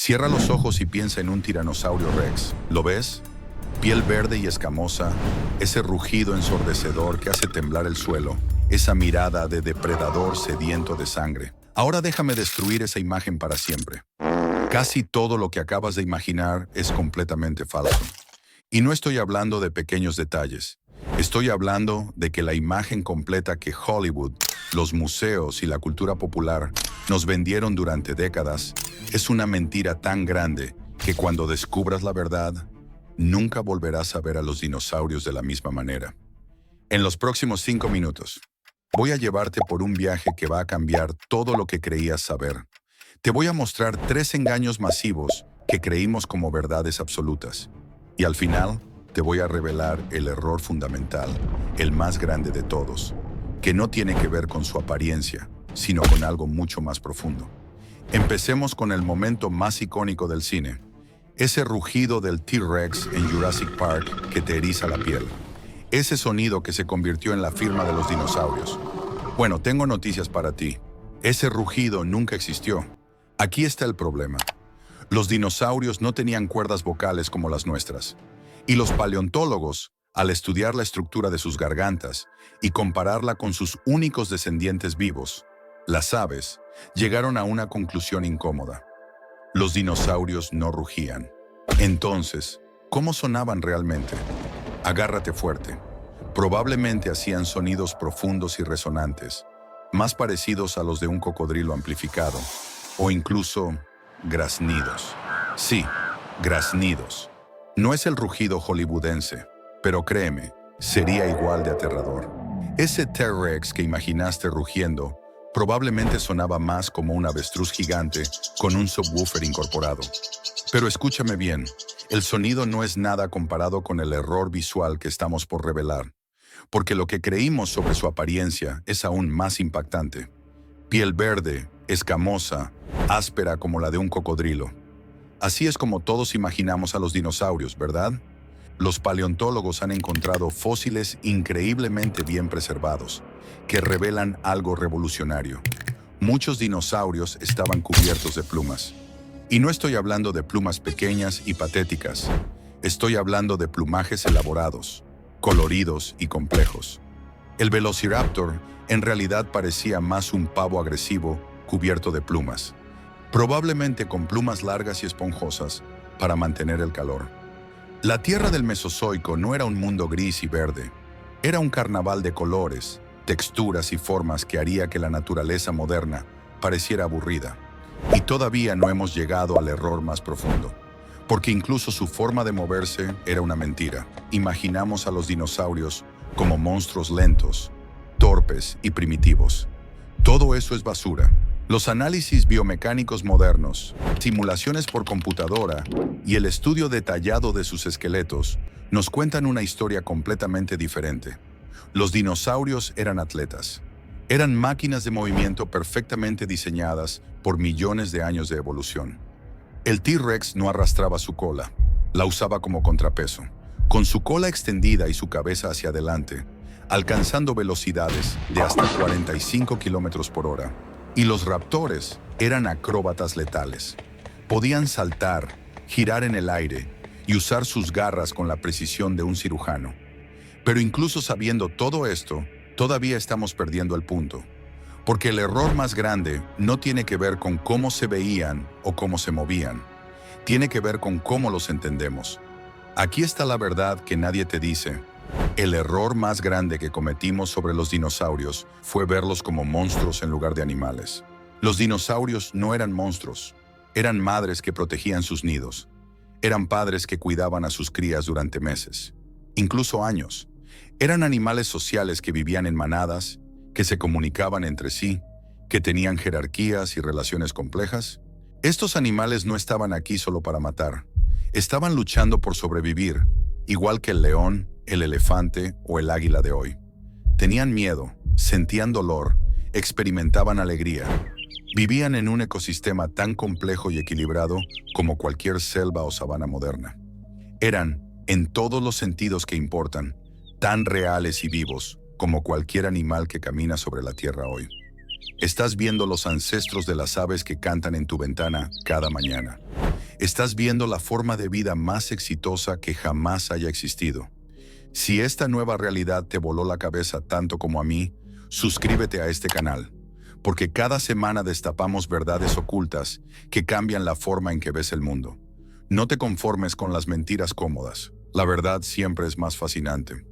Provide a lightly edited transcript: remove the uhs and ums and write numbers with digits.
Cierra los ojos y piensa en un tiranosaurio rex. ¿Lo ves? Piel verde y escamosa, ese rugido ensordecedor que hace temblar el suelo, esa mirada de depredador sediento de sangre. Ahora déjame destruir esa imagen para siempre. Casi todo lo que acabas de imaginar es completamente falso. Y no estoy hablando de pequeños detalles. Estoy hablando de que la imagen completa que Hollywood, los museos y la cultura popular nos vendieron durante décadas es una mentira tan grande que cuando descubras la verdad, nunca volverás a ver a los dinosaurios de la misma manera. En los próximos 5 minutos, voy a llevarte por un viaje que va a cambiar todo lo que creías saber. Te voy a mostrar 3 engaños masivos que creímos como verdades absolutas. Y al final, te voy a revelar el error fundamental, el más grande de todos, que no tiene que ver con su apariencia, sino con algo mucho más profundo. Empecemos con el momento más icónico del cine. Ese rugido del T-Rex en Jurassic Park que te eriza la piel. Ese sonido que se convirtió en la firma de los dinosaurios. Bueno, tengo noticias para ti. Ese rugido nunca existió. Aquí está el problema. Los dinosaurios no tenían cuerdas vocales como las nuestras. Y los paleontólogos, al estudiar la estructura de sus gargantas y compararla con sus únicos descendientes vivos, las aves, llegaron a una conclusión incómoda. Los dinosaurios no rugían. Entonces, ¿cómo sonaban realmente? Agárrate fuerte. Probablemente hacían sonidos profundos y resonantes, más parecidos a los de un cocodrilo amplificado, o incluso graznidos. Sí, graznidos. No es el rugido hollywoodense, pero créeme, sería igual de aterrador. Ese T-Rex que imaginaste rugiendo probablemente sonaba más como un avestruz gigante con un subwoofer incorporado. Pero escúchame bien, el sonido no es nada comparado con el error visual que estamos por revelar, porque lo que creímos sobre su apariencia es aún más impactante. Piel verde, escamosa, áspera como la de un cocodrilo. Así es como todos imaginamos a los dinosaurios, ¿verdad? Los paleontólogos han encontrado fósiles increíblemente bien preservados, que revelan algo revolucionario. Muchos dinosaurios estaban cubiertos de plumas. Y no estoy hablando de plumas pequeñas y patéticas. Estoy hablando de plumajes elaborados, coloridos y complejos. El Velociraptor en realidad parecía más un pavo agresivo cubierto de plumas, probablemente con plumas largas y esponjosas para mantener el calor. La Tierra del Mesozoico no era un mundo gris y verde, era un carnaval de colores, texturas y formas que haría que la naturaleza moderna pareciera aburrida. Y todavía no hemos llegado al error más profundo, porque incluso su forma de moverse era una mentira. Imaginamos a los dinosaurios como monstruos lentos, torpes y primitivos. Todo eso es basura. Los análisis biomecánicos modernos, simulaciones por computadora y el estudio detallado de sus esqueletos nos cuentan una historia completamente diferente. Los dinosaurios eran atletas. Eran máquinas de movimiento perfectamente diseñadas por millones de años de evolución. El T-Rex no arrastraba su cola, la usaba como contrapeso, con su cola extendida y su cabeza hacia adelante, alcanzando velocidades de hasta 45 kilómetros por hora. Y los raptores eran acróbatas letales. Podían saltar, girar en el aire y usar sus garras con la precisión de un cirujano. Pero incluso sabiendo todo esto, todavía estamos perdiendo el punto. Porque el error más grande no tiene que ver con cómo se veían o cómo se movían. Tiene que ver con cómo los entendemos. Aquí está la verdad que nadie te dice. El error más grande que cometimos sobre los dinosaurios fue verlos como monstruos en lugar de animales. Los dinosaurios no eran monstruos. Eran madres que protegían sus nidos. Eran padres que cuidaban a sus crías durante meses, incluso años. Eran animales sociales que vivían en manadas, que se comunicaban entre sí, que tenían jerarquías y relaciones complejas. Estos animales no estaban aquí solo para matar. Estaban luchando por sobrevivir, igual que el león, el elefante o el águila de hoy. Tenían miedo, sentían dolor, experimentaban alegría. Vivían en un ecosistema tan complejo y equilibrado como cualquier selva o sabana moderna. Eran, en todos los sentidos que importan, tan reales y vivos como cualquier animal que camina sobre la tierra hoy. Estás viendo los ancestros de las aves que cantan en tu ventana cada mañana. Estás viendo la forma de vida más exitosa que jamás haya existido. Si esta nueva realidad te voló la cabeza tanto como a mí, suscríbete a este canal, porque cada semana destapamos verdades ocultas que cambian la forma en que ves el mundo. No te conformes con las mentiras cómodas. La verdad siempre es más fascinante.